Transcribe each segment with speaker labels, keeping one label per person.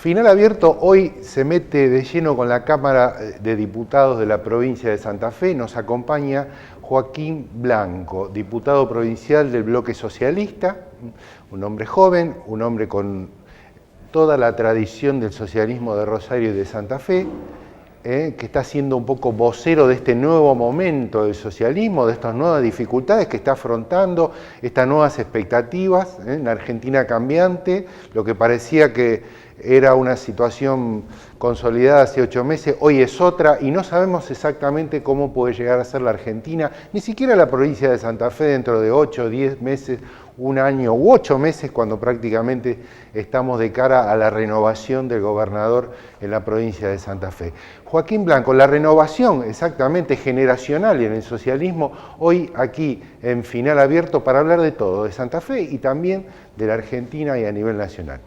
Speaker 1: Final Abierto hoy se mete de lleno con la Cámara de Diputados de la provincia de Santa Fe. Nos acompaña Joaquín Blanco, diputado provincial del Bloque Socialista, un hombre joven, un hombre con toda la tradición del socialismo de Rosario y de Santa Fe, que está siendo un poco vocero de este nuevo momento del socialismo, de estas nuevas dificultades que está afrontando, estas nuevas expectativas en la Argentina cambiante, lo que parecía que era una situación consolidada hace 8 meses, hoy es otra, y no sabemos exactamente cómo puede llegar a ser la Argentina, ni siquiera la provincia de Santa Fe dentro de 8, 10 meses, un año u 8 meses, cuando prácticamente estamos de cara a la renovación del gobernador en la provincia de Santa Fe. Joaquín Blanco, la renovación exactamente generacional en el socialismo, hoy aquí en Final Abierto para hablar de todo, de Santa Fe y también de la Argentina y a nivel nacional.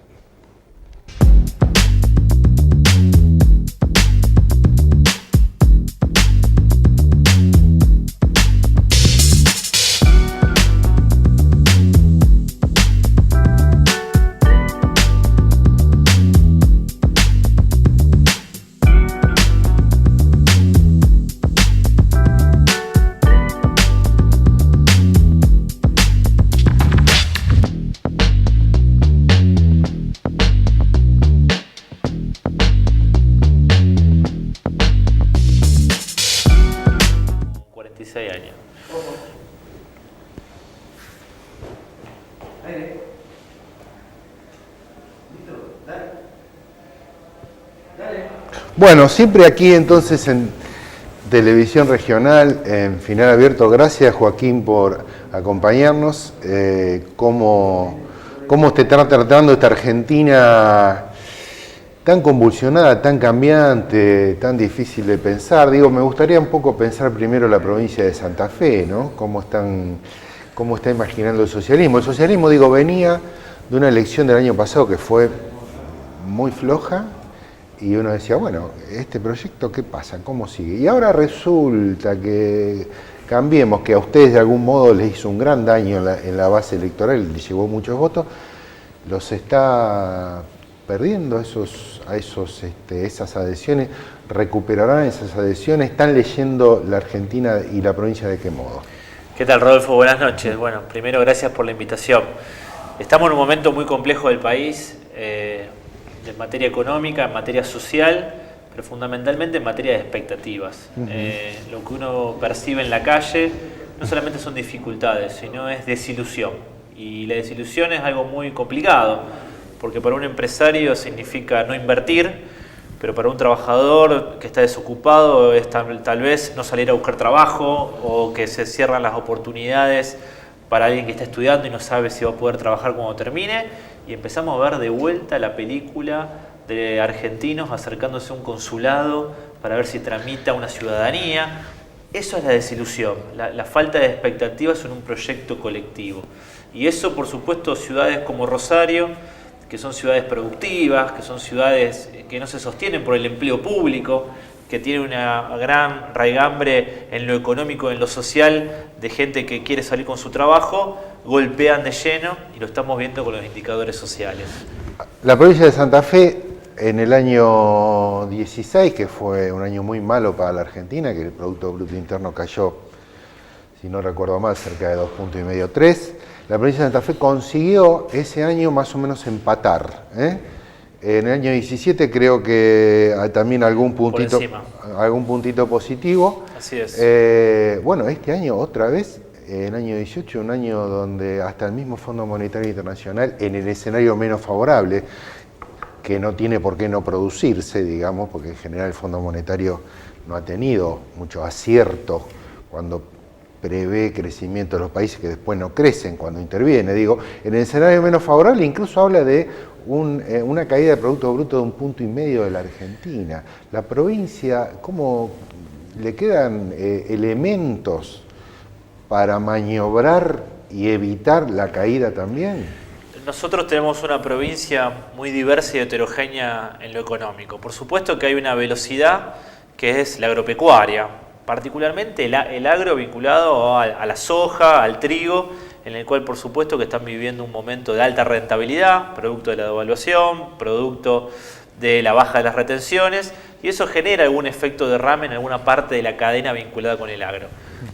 Speaker 1: Bueno, siempre aquí entonces en Televisión Regional, en Final Abierto, gracias Joaquín por acompañarnos. ¿Cómo te está tratando esta Argentina tan convulsionada, tan cambiante, tan difícil de pensar? Digo, me gustaría un poco pensar primero la provincia de Santa Fe, ¿no? ¿Cómo está imaginando el socialismo? El socialismo, digo, venía de una elección del año pasado que fue muy floja, y uno decía, bueno, este proyecto, ¿qué pasa? ¿Cómo sigue? Y ahora resulta que Cambiemos, que a ustedes de algún modo les hizo un gran daño en la base electoral, les llevó muchos votos, los está perdiendo esas adhesiones, recuperarán esas adhesiones, están leyendo la Argentina y la provincia de qué modo.
Speaker 2: ¿Qué tal, Rodolfo? Buenas noches. Bueno, primero gracias por la invitación. Estamos en un momento muy complejo del país, en materia económica, en materia social, pero fundamentalmente en materia de expectativas. Lo que uno percibe en la calle no solamente son dificultades, sino es desilusión. Y la desilusión es algo muy complicado, porque para un empresario significa no invertir, pero para un trabajador que está desocupado es tal vez no salir a buscar trabajo, o que se cierran las oportunidades para alguien que está estudiando y no sabe si va a poder trabajar cuando termine. Y empezamos a ver de vuelta la película de argentinos acercándose a un consulado para ver si tramita una ciudadanía. Eso es la desilusión, la falta de expectativas en un proyecto colectivo. Y eso, por supuesto, ciudades como Rosario, que son ciudades productivas, que son ciudades que no se sostienen por el empleo público, que tienen una gran raigambre en lo económico, en lo social, de gente que quiere salir con su trabajo, golpean de lleno, y lo estamos viendo con los indicadores sociales.
Speaker 1: La provincia de Santa Fe, en el año 16, que fue un año muy malo para la Argentina, que el Producto Bruto Interno cayó, si no recuerdo mal, cerca de 2,5 puntos, 3, la provincia de Santa Fe consiguió ese año más o menos empatar. En el año 17 creo que hay también algún puntito positivo.
Speaker 2: Así es.
Speaker 1: Bueno, este año otra vez, en el año 18, un año donde hasta el mismo Fondo Monetario Internacional, en el escenario menos favorable, que no tiene por qué no producirse, digamos, porque en general el Fondo Monetario no ha tenido mucho acierto cuando prevé crecimiento de los países que después no crecen cuando interviene. Digo, en el escenario menos favorable incluso habla de una caída de Producto Bruto de 1,5 puntos de la Argentina. La provincia, ¿cómo le quedan elementos para maniobrar y evitar la caída también?
Speaker 2: Nosotros tenemos una provincia muy diversa y heterogénea en lo económico. Por supuesto que hay una velocidad que es la agropecuaria, particularmente el agro vinculado a la soja, al trigo, en el cual por supuesto que están viviendo un momento de alta rentabilidad, producto de la devaluación, producto de la baja de las retenciones, y eso genera algún efecto derrame en alguna parte de la cadena vinculada con el agro.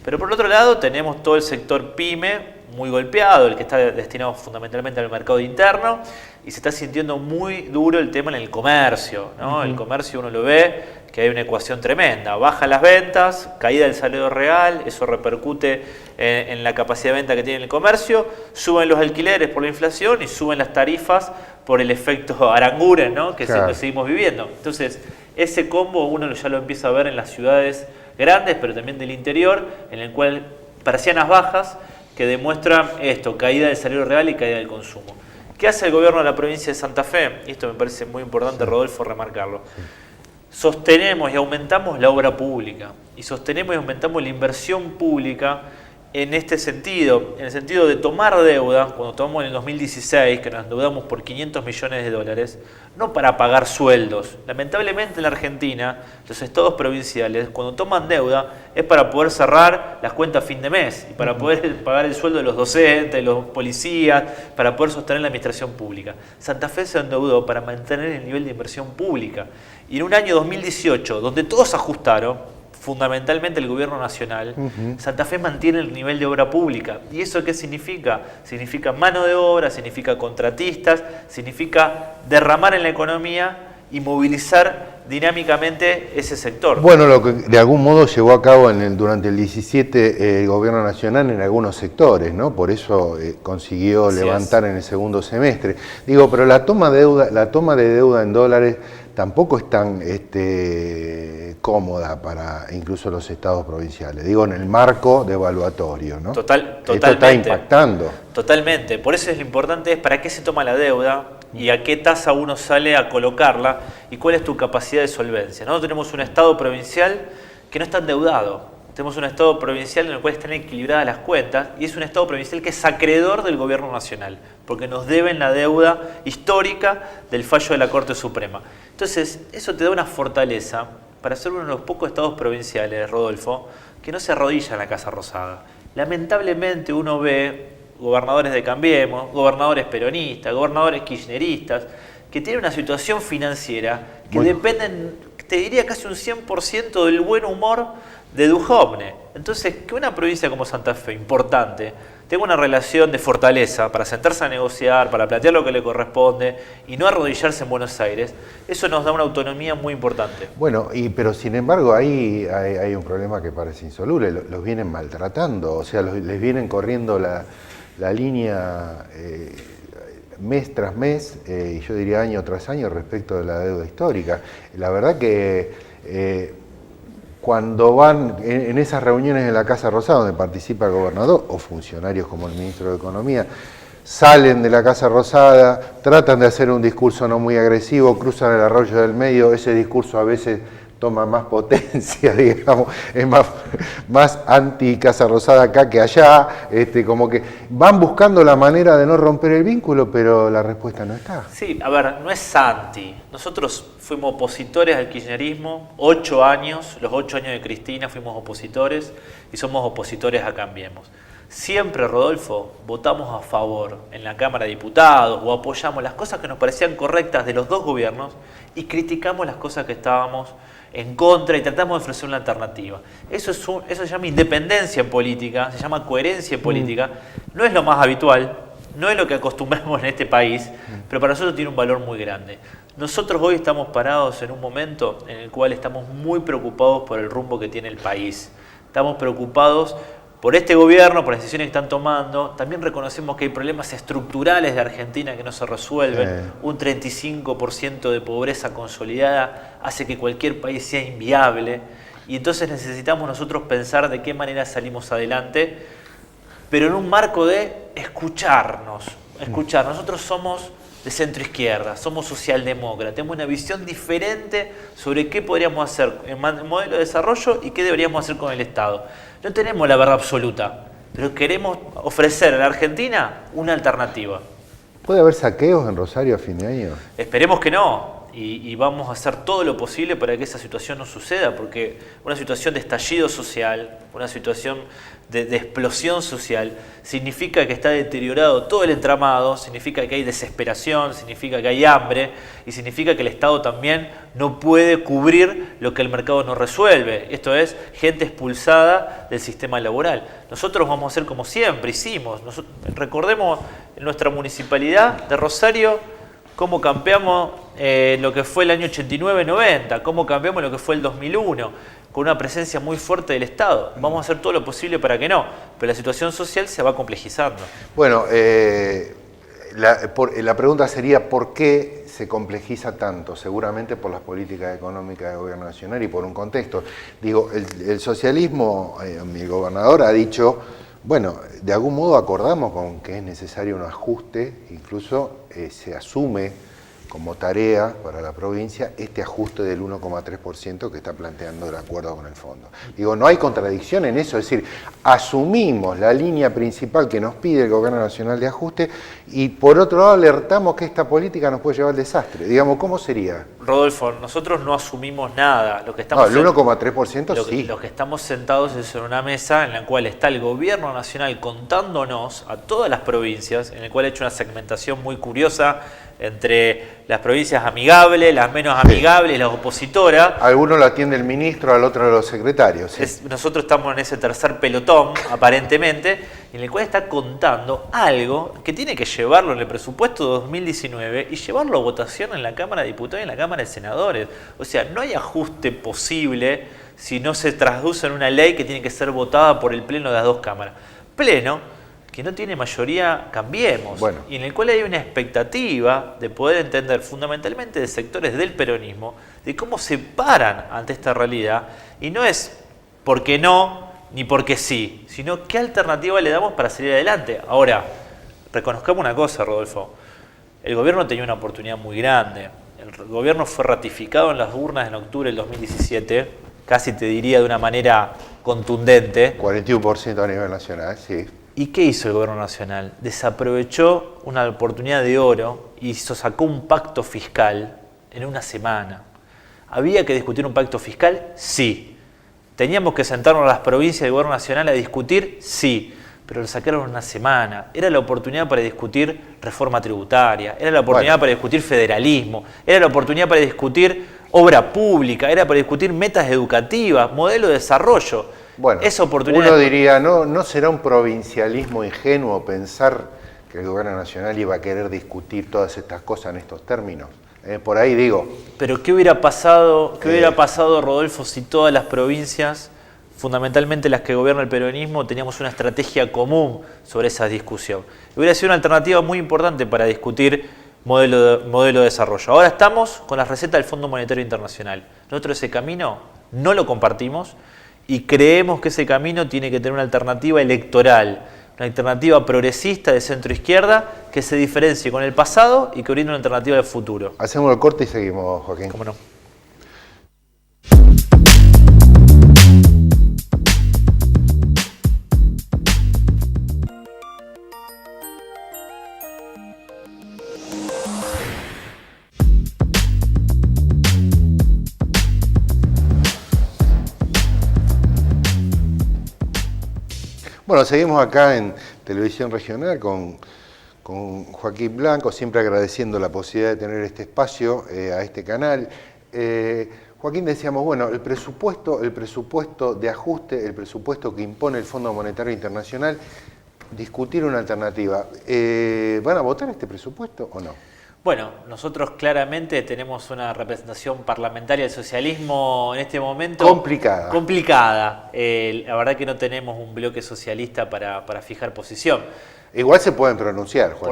Speaker 2: Pero por otro lado tenemos todo el sector PYME muy golpeado, el que está destinado fundamentalmente al mercado interno, y se está sintiendo muy duro el tema en el comercio, ¿no? El comercio uno lo ve, que hay una ecuación tremenda, bajan las ventas, caída del salario real, eso repercute en la capacidad de venta que tiene el comercio, suben los alquileres por la inflación y suben las tarifas por el efecto Aranguren, ¿no? Que claro, seguimos viviendo. Entonces, ese combo uno ya lo empieza a ver en las ciudades grandes, pero también del interior, en el cual persianas bajas que demuestran esto, caída del salario real y caída del consumo. ¿Qué hace el gobierno de la provincia de Santa Fe? Y esto me parece muy importante, Rodolfo, remarcarlo. Sostenemos y aumentamos la obra pública y sostenemos y aumentamos la inversión pública en este sentido, en el sentido de tomar deuda, cuando tomamos en el 2016, que nos endeudamos por 500 millones de dólares, no para pagar sueldos. Lamentablemente en la Argentina, los estados provinciales, cuando toman deuda, es para poder cerrar las cuentas a fin de mes y para poder pagar el sueldo de los docentes, de los policías, para poder sostener la administración pública. Santa Fe se endeudó para mantener el nivel de inversión pública. Y en un año 2018, donde todos ajustaron, fundamentalmente el gobierno nacional, Santa Fe mantiene el nivel de obra pública. ¿Y eso qué significa? Significa mano de obra, significa contratistas, significa derramar en la economía y movilizar dinámicamente ese sector.
Speaker 1: Bueno, lo que de algún modo llevó a cabo durante el 17 el gobierno nacional en algunos sectores, ¿no? Por eso consiguió así levantar en el segundo semestre. Digo, pero la toma de deuda en dólares tampoco es tan cómoda para incluso los estados provinciales, digo, en el marco devaluatorio, ¿no?
Speaker 2: Totalmente.
Speaker 1: Esto está impactando.
Speaker 2: Totalmente, por eso es lo importante es para qué se toma la deuda y a qué tasa uno sale a colocarla y cuál es tu capacidad de solvencia. Nosotros tenemos un estado provincial que no está endeudado, tenemos un estado provincial en el cual están equilibradas las cuentas y es un estado provincial que es acreedor del gobierno nacional, porque nos deben la deuda histórica del fallo de la Corte Suprema. Entonces, eso te da una fortaleza para ser uno de los pocos estados provinciales, Rodolfo, que no se arrodilla en la Casa Rosada. Lamentablemente uno ve gobernadores de Cambiemos, gobernadores peronistas, gobernadores kirchneristas, que tienen una situación financiera que dependen, te diría casi un 100% del buen humor de Duhovne. Entonces, que una provincia como Santa Fe, importante, tenga una relación de fortaleza para sentarse a negociar, para plantear lo que le corresponde y no arrodillarse en Buenos Aires, eso nos da una autonomía muy importante.
Speaker 1: Bueno, pero sin embargo ahí hay un problema que parece insoluble, los vienen maltratando, o sea, les vienen corriendo la línea mes tras mes, y yo diría año tras año respecto de la deuda histórica. La verdad que cuando van en esas reuniones en la Casa Rosada donde participa el gobernador o funcionarios como el ministro de Economía, salen de la Casa Rosada, tratan de hacer un discurso no muy agresivo, cruzan el arroyo del medio, ese discurso a veces toma más potencia, digamos, es más anti-Casa Rosada acá que allá, como que van buscando la manera de no romper el vínculo, pero la respuesta no está.
Speaker 2: Sí, a ver, no es anti. Nosotros fuimos opositores al kirchnerismo, 8 años, los 8 años de Cristina fuimos opositores y somos opositores a Cambiemos. Siempre, Rodolfo, votamos a favor en la Cámara de Diputados o apoyamos las cosas que nos parecían correctas de los dos gobiernos y criticamos las cosas que estábamos en contra y tratamos de ofrecer una alternativa. Eso se llama independencia en política, se llama coherencia en política. No es lo más habitual, no es lo que acostumbramos en este país, pero para nosotros tiene un valor muy grande. Nosotros hoy estamos parados en un momento en el cual estamos muy preocupados por el rumbo que tiene el país. Estamos preocupados por este gobierno, por las decisiones que están tomando. También reconocemos que hay problemas estructurales de Argentina que no se resuelven. Un 35% de pobreza consolidada hace que cualquier país sea inviable. Y entonces necesitamos nosotros pensar de qué manera salimos adelante, pero en un marco de escucharnos. Nosotros somos de centro izquierda, somos socialdemócratas, tenemos una visión diferente sobre qué podríamos hacer en modelo de desarrollo y qué deberíamos hacer con el Estado. No tenemos la verdad absoluta, pero queremos ofrecer a la Argentina una alternativa.
Speaker 1: ¿Puede haber saqueos en Rosario a fin de año?
Speaker 2: Esperemos que no. y vamos a hacer todo lo posible para que esa situación no suceda, porque una situación de estallido social, una situación de explosión social, significa que está deteriorado todo el entramado, significa que hay desesperación, significa que hay hambre y significa que el Estado también no puede cubrir lo que el mercado no resuelve. Esto es, gente expulsada del sistema laboral. Nosotros vamos a hacer como siempre hicimos. Recordemos en nuestra municipalidad de Rosario cómo campeamos lo que fue el año 89-90, cómo campeamos lo que fue el 2001, con una presencia muy fuerte del Estado. Vamos a hacer todo lo posible para que no, pero la situación social se va complejizando.
Speaker 1: Bueno, la pregunta sería ¿por qué se complejiza tanto? Seguramente por las políticas económicas del gobierno nacional y por un contexto. Digo, el socialismo, mi gobernador ha dicho, bueno, de algún modo acordamos con que es necesario un ajuste, incluso se asume como tarea para la provincia este ajuste del 1,3% que está planteando el acuerdo con el fondo. Digo, no hay contradicción en eso, es decir, asumimos la línea principal que nos pide el Gobierno Nacional de ajuste y por otro lado alertamos que esta política nos puede llevar al desastre. Digamos, ¿cómo sería?
Speaker 2: Rodolfo, nosotros no asumimos nada. Lo que estamos
Speaker 1: no, el 1,3% sí.
Speaker 2: Lo que estamos sentados es en una mesa en la cual está el Gobierno Nacional contándonos a todas las provincias, en el cual ha hecho una segmentación muy curiosa entre las provincias amigables, las menos amigables, las opositoras.
Speaker 1: Algunos lo atiende el ministro, al otro los secretarios. Sí.
Speaker 2: Nosotros estamos en ese tercer pelotón, aparentemente, en el cual está contando algo que tiene que llevarlo en el presupuesto 2019 y llevarlo a votación en la Cámara de Diputados y en la Cámara de Senadores. O sea, no hay ajuste posible si no se traduce en una ley que tiene que ser votada por el Pleno de las dos cámaras. Pleno que no tiene mayoría, Cambiemos,
Speaker 1: bueno,
Speaker 2: y en el cual hay una expectativa de poder entender fundamentalmente de sectores del peronismo, de cómo se paran ante esta realidad, y no es porque no, ni porque sí, sino qué alternativa le damos para salir adelante. Ahora, reconozcamos una cosa, Rodolfo, el gobierno tenía una oportunidad muy grande, el gobierno fue ratificado en las urnas en octubre del 2017, casi te diría de una manera contundente.
Speaker 1: 41% a nivel nacional, sí.
Speaker 2: ¿Y qué hizo el gobierno nacional? Desaprovechó una oportunidad de oro y sacó un pacto fiscal en una semana. ¿Había que discutir un pacto fiscal? Sí. ¿Teníamos que sentarnos las provincias del gobierno nacional a discutir? Sí. Pero lo sacaron en una semana. Era la oportunidad para discutir reforma tributaria, era la oportunidad para discutir federalismo, era la oportunidad para discutir obra pública, era para discutir metas educativas, modelo de desarrollo.
Speaker 1: Bueno,
Speaker 2: esa oportunidad
Speaker 1: uno diría, ¿no será un provincialismo ingenuo pensar que el gobierno nacional iba a querer discutir todas estas cosas en estos términos? Por ahí digo.
Speaker 2: Pero ¿qué hubiera pasado, Rodolfo, si todas las provincias, fundamentalmente las que gobierna el peronismo, teníamos una estrategia común sobre esa discusión? Hubiera sido una alternativa muy importante para discutir modelo de desarrollo. Ahora estamos con la receta del Fondo Monetario Internacional. Nosotros ese camino no lo compartimos y creemos que ese camino tiene que tener una alternativa electoral, una alternativa progresista de centro-izquierda que se diferencie con el pasado y que brinda una alternativa del futuro.
Speaker 1: Hacemos el corte y seguimos, Joaquín.
Speaker 2: ¿Cómo no?
Speaker 1: Bueno, seguimos acá en Televisión Regional con Joaquín Blanco, siempre agradeciendo la posibilidad de tener este espacio a este canal. Joaquín, decíamos, bueno, el presupuesto de ajuste, el presupuesto que impone el Fondo Monetario Internacional, discutir una alternativa. ¿Van a votar este presupuesto o no?
Speaker 2: Bueno, nosotros claramente tenemos una representación parlamentaria del socialismo en este momento complicada. La verdad que no tenemos un bloque socialista para fijar posición.
Speaker 1: Igual se pueden pronunciar, Joaquín.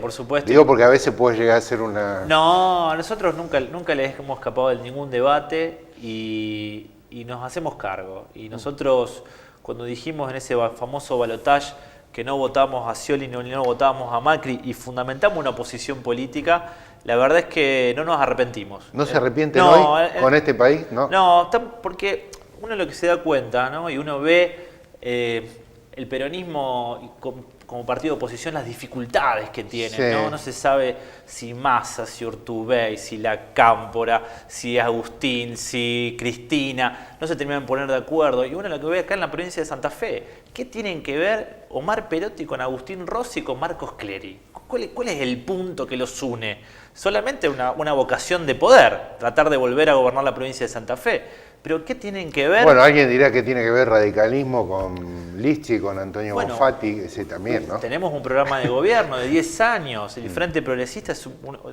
Speaker 2: Por supuesto.
Speaker 1: Digo porque a veces puede llegar a ser una...
Speaker 2: No, nosotros nunca les hemos escapado de ningún debate y nos hacemos cargo. Y nosotros, cuando dijimos en ese famoso balotaje que no votamos a Scioli, no votábamos a Macri y fundamentamos una posición política, la verdad es que no nos arrepentimos.
Speaker 1: ¿No se arrepienten hoy con este país?
Speaker 2: No, porque uno lo que se da cuenta, ¿no? Y uno ve el peronismo como partido de oposición las dificultades que tienen,
Speaker 1: Sí.
Speaker 2: ¿no? No se sabe si Massa, si Urtubey, si La Cámpora, si Agustín, si Cristina, no se terminan de poner de acuerdo. Y bueno, lo que ve acá en la provincia de Santa Fe, ¿qué tienen que ver Omar Perotti con Agustín Rossi y con Marcos Clery? ¿Cuál es el punto que los une? Solamente una vocación de poder, tratar de volver a gobernar la provincia de Santa Fe. Pero ¿qué tienen que ver?
Speaker 1: Bueno, alguien dirá que tiene que ver radicalismo con Lichi, con Antonio Bonfatti, ese también, ¿no?
Speaker 2: Tenemos un programa de gobierno de 10 años. El Frente Progresista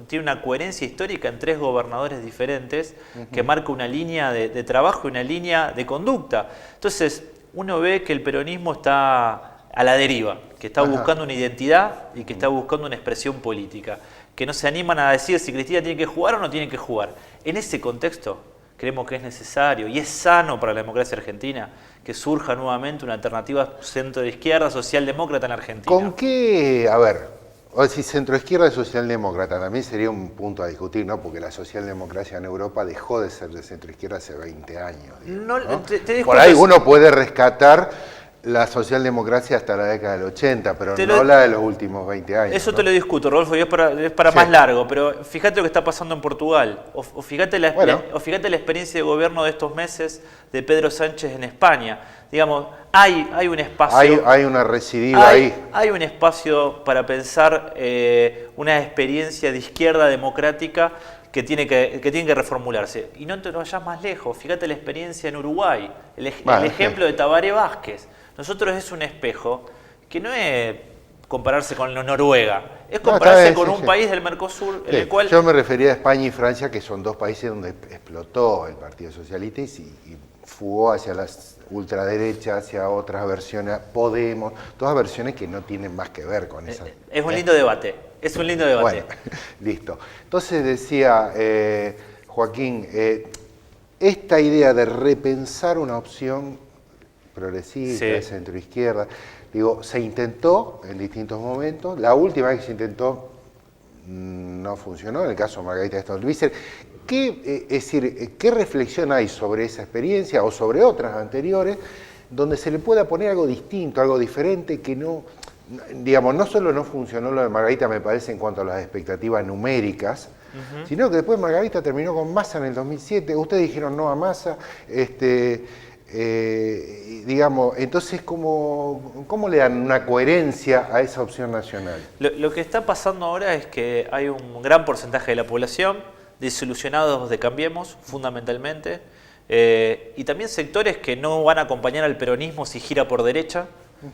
Speaker 2: tiene una coherencia histórica en 3 gobernadores diferentes que marca una línea de trabajo y una línea de conducta. Entonces, uno ve que el peronismo está a la deriva, que está buscando una identidad y que está buscando una expresión política, que no se animan a decir si Cristina tiene que jugar o no tiene que jugar. En ese contexto, creemos que es necesario y es sano para la democracia argentina que surja nuevamente una alternativa centro-izquierda socialdemócrata en Argentina.
Speaker 1: ¿Con qué, a ver, o si centro-izquierda y socialdemócrata también sería un punto a discutir, ¿no? Porque la socialdemocracia en Europa dejó de ser de centro-izquierda hace 20 años. Digamos, ¿no? Por ahí uno puede rescatar la socialdemocracia hasta la década del 80, pero no la de los últimos 20 años.
Speaker 2: Eso,
Speaker 1: ¿no?
Speaker 2: Te lo discuto, Rodolfo, y es para más largo, pero fíjate lo que está pasando en Portugal, o fíjate la experiencia de gobierno de estos meses de Pedro Sánchez en España. Digamos, hay un espacio...
Speaker 1: Hay una recidiva ahí.
Speaker 2: Hay un espacio para pensar una experiencia de izquierda democrática que tiene que reformularse. Y no te vayas más lejos, fíjate la experiencia en Uruguay, el ejemplo de Tabaré Vázquez. Nosotros es un espejo que no es compararse con Noruega, es compararse con un país del Mercosur en el cual...
Speaker 1: Yo me refería a España y Francia, que son 2 países donde explotó el Partido Socialista y fugó hacia las ultraderechas, hacia otras versiones, Podemos, todas versiones que no tienen más que ver con esa...
Speaker 2: Es un lindo debate, es un lindo debate.
Speaker 1: Bueno, listo. Entonces decía Joaquín, esta idea de repensar una opción progresista, de centroizquierda, digo, se intentó en distintos momentos. La última vez que se intentó no funcionó, en el caso de Margarita Stolbizer. Es decir, ¿qué reflexión hay sobre esa experiencia o sobre otras anteriores donde se le pueda poner algo distinto, algo diferente que no, digamos, no solo no funcionó lo de Margarita, me parece, en cuanto a las expectativas numéricas, sino que después Margarita terminó con Massa en el 2007, ustedes dijeron no a Massa, digamos, entonces, ¿cómo le dan una coherencia a esa opción nacional?
Speaker 2: Lo que está pasando ahora es que hay un gran porcentaje de la población desilusionados de Cambiemos, fundamentalmente, y también sectores que no van a acompañar al peronismo si gira por derecha,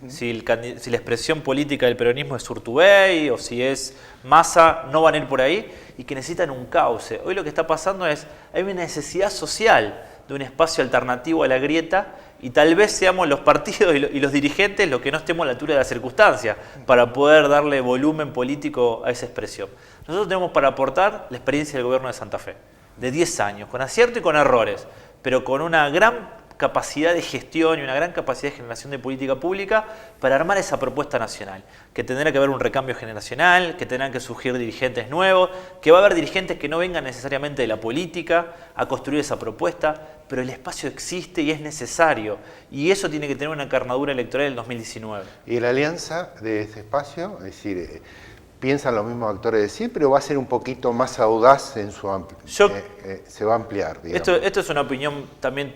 Speaker 2: si la expresión política del peronismo es Urtubey o si es Massa, no van a ir por ahí, y que necesitan un cauce. Hoy lo que está pasando es, hay una necesidad social de un espacio alternativo a la grieta, y tal vez seamos los partidos y los dirigentes los que no estemos a la altura de las circunstancias para poder darle volumen político a esa expresión. Nosotros tenemos para aportar la experiencia del gobierno de Santa Fe, de 10 años, con acierto y con errores, pero con una gran capacidad de gestión y una gran capacidad de generación de política pública para armar esa propuesta nacional, que tendrá que haber un recambio generacional, que tendrán que surgir dirigentes nuevos, que va a haber dirigentes que no vengan necesariamente de la política a construir esa propuesta, pero el espacio existe y es necesario, y eso tiene que tener una carnadura electoral en el 2019.
Speaker 1: ¿Y la alianza de ese espacio? Es decir, ¿piensan los mismos actores de siempre o va a ser un poquito más audaz en su se va a ampliar? Digamos.
Speaker 2: Esto es una opinión también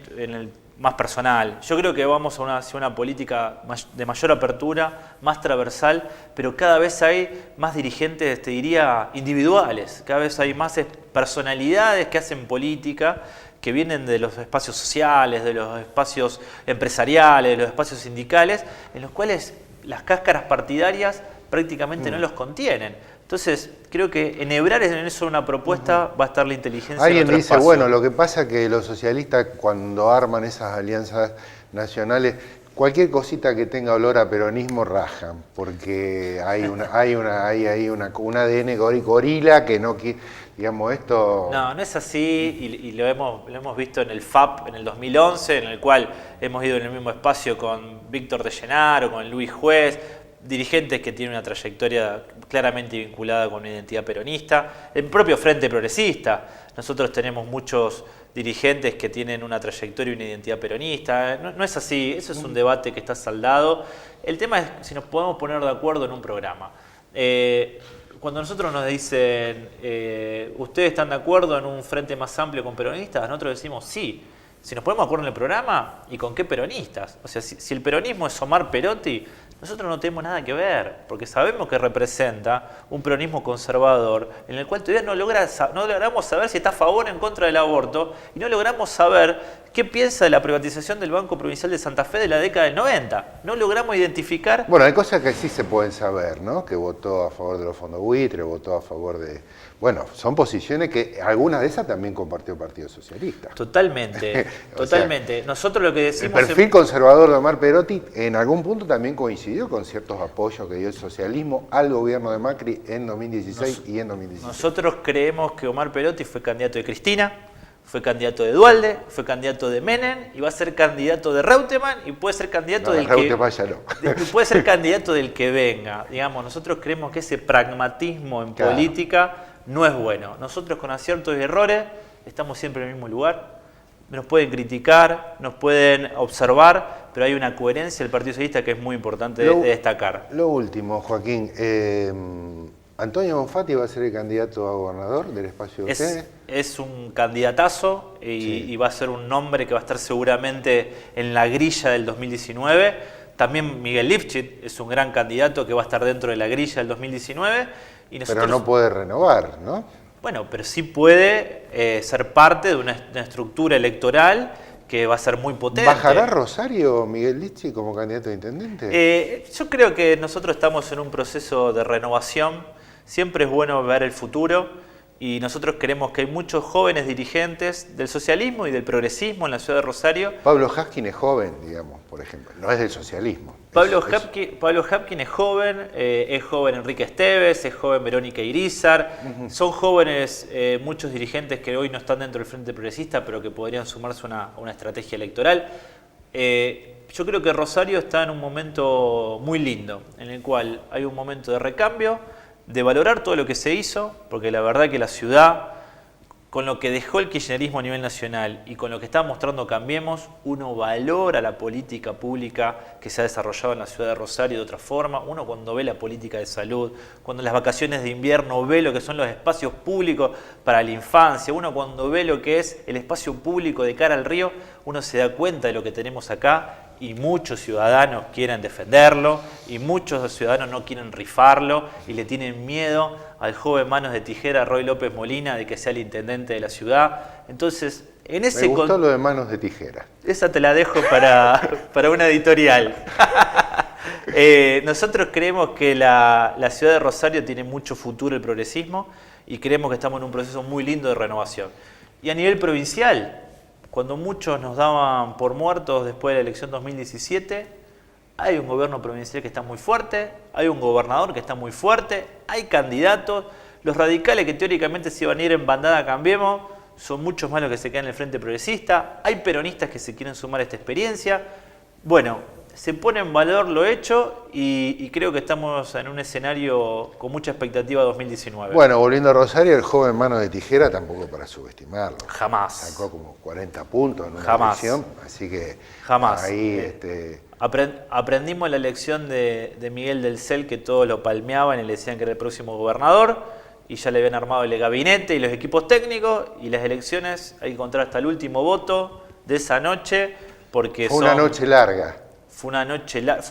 Speaker 2: más personal. Yo creo que vamos hacia una política de mayor apertura, más transversal, pero cada vez hay más dirigentes, te diría, individuales. Cada vez hay más personalidades que hacen política, que vienen de los espacios sociales, de los espacios empresariales, de los espacios sindicales, en los cuales las cáscaras partidarias prácticamente no los contienen. Entonces, creo que enhebrar en eso una propuesta va a estar la inteligencia.
Speaker 1: Alguien dice, bueno, lo que pasa es que los socialistas cuando arman esas alianzas nacionales, cualquier cosita que tenga olor a peronismo rajan, porque hay un ADN gorila que no quiere, digamos, esto...
Speaker 2: No es así, y lo hemos visto en el FAP en el 2011, en el cual hemos ido en el mismo espacio con Víctor de Llenaro, con Luis Juez, dirigentes que tienen una trayectoria claramente vinculada con una identidad peronista, el propio Frente Progresista. Nosotros tenemos muchos dirigentes que tienen una trayectoria y una identidad peronista. No es así, eso es un debate que está saldado. El tema es si nos podemos poner de acuerdo en un programa. Cuando nosotros nos dicen, ¿ustedes están de acuerdo en un frente más amplio con peronistas? Nosotros decimos sí. Si nos ponemos de acuerdo en el programa, ¿y con qué peronistas? O sea, si el peronismo es Omar Perotti, nosotros no tenemos nada que ver, porque sabemos que representa un peronismo conservador en el cual todavía no logramos saber si está a favor o en contra del aborto y no logramos saber qué piensa de la privatización del Banco Provincial de Santa Fe de la década del 90. No logramos identificar...
Speaker 1: Bueno, hay cosas que sí se pueden saber, ¿no? Que votó a favor de los fondos buitre, votó a favor de... Bueno, son posiciones que algunas de esas también compartió el Partido Socialista.
Speaker 2: Totalmente, totalmente.
Speaker 1: Sea,
Speaker 2: nosotros lo que decimos...
Speaker 1: El perfil conservador de Omar Perotti en algún punto también coincidió con ciertos apoyos que dio el socialismo al gobierno de Macri en 2016 y en 2017.
Speaker 2: Nosotros creemos que Omar Perotti fue candidato de Cristina, fue candidato de Duhalde, fue candidato de Menem y va a ser candidato de Reutemann y puede ser candidato puede ser candidato del que venga. Digamos, nosotros creemos que ese pragmatismo en política no es bueno. Nosotros con aciertos y errores estamos siempre en el mismo lugar. Nos pueden criticar, nos pueden observar, pero hay una coherencia del Partido Socialista que es muy importante de destacar.
Speaker 1: Lo último, Joaquín, ¿Antonio Bonfatti va a ser el candidato a gobernador del espacio de ustedes?
Speaker 2: Es un candidatazo y va a ser un nombre que va a estar seguramente en la grilla del 2019. También Miguel Lifchit es un gran candidato que va a estar dentro de la grilla del 2019. Y nosotros,
Speaker 1: pero no puede renovar, ¿no?
Speaker 2: Bueno, pero sí puede ser parte de una estructura electoral que va a ser muy potente.
Speaker 1: ¿Bajará Rosario Miguel Lifchit como candidato a intendente?
Speaker 2: Yo creo que nosotros estamos en un proceso de renovación. Siempre es bueno ver el futuro y nosotros creemos que hay muchos jóvenes dirigentes del socialismo y del progresismo en la ciudad de Rosario.
Speaker 1: Pablo Haskin es joven, digamos, por ejemplo, no es del socialismo.
Speaker 2: Pablo Haskin es joven Enrique Esteves, es joven Verónica Irizar, son jóvenes muchos dirigentes que hoy no están dentro del Frente Progresista, pero que podrían sumarse a una estrategia electoral. Yo creo que Rosario está en un momento muy lindo, en el cual hay un momento de recambio, de valorar todo lo que se hizo, porque la verdad que la ciudad, con lo que dejó el kirchnerismo a nivel nacional y con lo que está mostrando Cambiemos, uno valora la política pública que se ha desarrollado en la ciudad de Rosario de otra forma. Uno cuando ve la política de salud, cuando en las vacaciones de invierno ve lo que son los espacios públicos para la infancia, uno cuando ve lo que es el espacio público de cara al río, uno se da cuenta de lo que tenemos acá y muchos ciudadanos quieren defenderlo y muchos ciudadanos no quieren rifarlo y le tienen miedo al joven manos de tijera Roy López Molina de que sea el intendente de la ciudad. Entonces, en ese...
Speaker 1: Me gustó lo de manos de tijera.
Speaker 2: Esa te la dejo para una editorial. Nosotros creemos que la ciudad de Rosario tiene mucho futuro el progresismo y creemos que estamos en un proceso muy lindo de renovación. Y a nivel provincial, cuando muchos nos daban por muertos después de la elección 2017, hay un gobierno provincial que está muy fuerte, hay un gobernador que está muy fuerte, hay candidatos, los radicales que teóricamente se iban a ir en bandada a Cambiemos, son muchos más los que se quedan en el Frente Progresista, hay peronistas que se quieren sumar a esta experiencia. Bueno, se pone en valor lo hecho y creo que estamos en un escenario con mucha expectativa 2019.
Speaker 1: Bueno, volviendo a Rosario, el joven mano de tijera tampoco para subestimarlo.
Speaker 2: Jamás.
Speaker 1: Sacó como 40 puntos en una
Speaker 2: Jamás.
Speaker 1: elección, así que
Speaker 2: jamás.
Speaker 1: Ahí
Speaker 2: aprendimos la elección de Miguel del Cel, que todos lo palmeaban y le decían que era el próximo gobernador, y ya le habían armado el gabinete y los equipos técnicos, y las elecciones hay que encontrar hasta el último voto de esa noche, porque
Speaker 1: fue una noche larga.
Speaker 2: Fue una noche larga,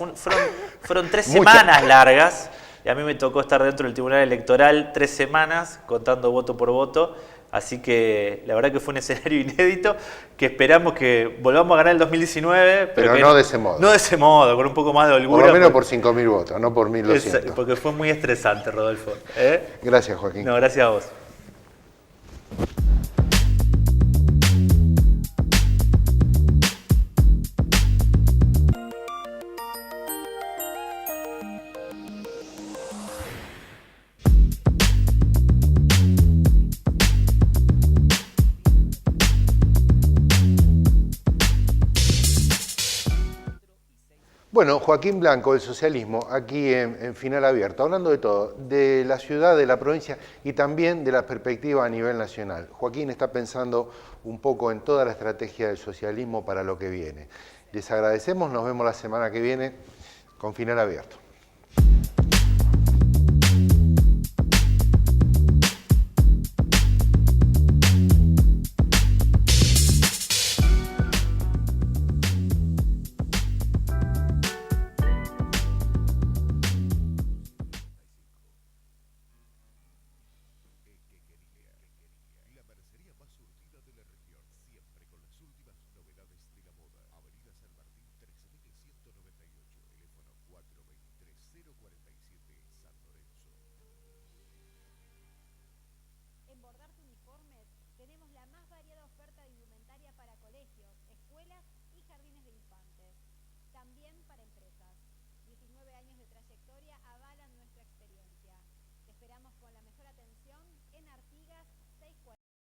Speaker 2: fueron 3 semanas largas, y a mí me tocó estar dentro del Tribunal Electoral 3 semanas, contando voto por voto, así que la verdad que fue un escenario inédito, que esperamos que volvamos a ganar el 2019.
Speaker 1: Pero no de ese modo.
Speaker 2: No de ese modo, con un poco más de holgura.
Speaker 1: Por lo menos por 5.000 votos, no por 1.200.
Speaker 2: Porque fue muy estresante, Rodolfo.
Speaker 1: Gracias, Joaquín.
Speaker 2: No, gracias a vos.
Speaker 1: Bueno, Bueno, Joaquín Blanco, del socialismo, aquí en Final Abierto, hablando de todo, de la ciudad, de la provincia y también de la perspectiva a nivel nacional. Joaquín está pensando un poco en toda la estrategia del socialismo para lo que viene. Les agradecemos, nos vemos la semana que viene con Final Abierto.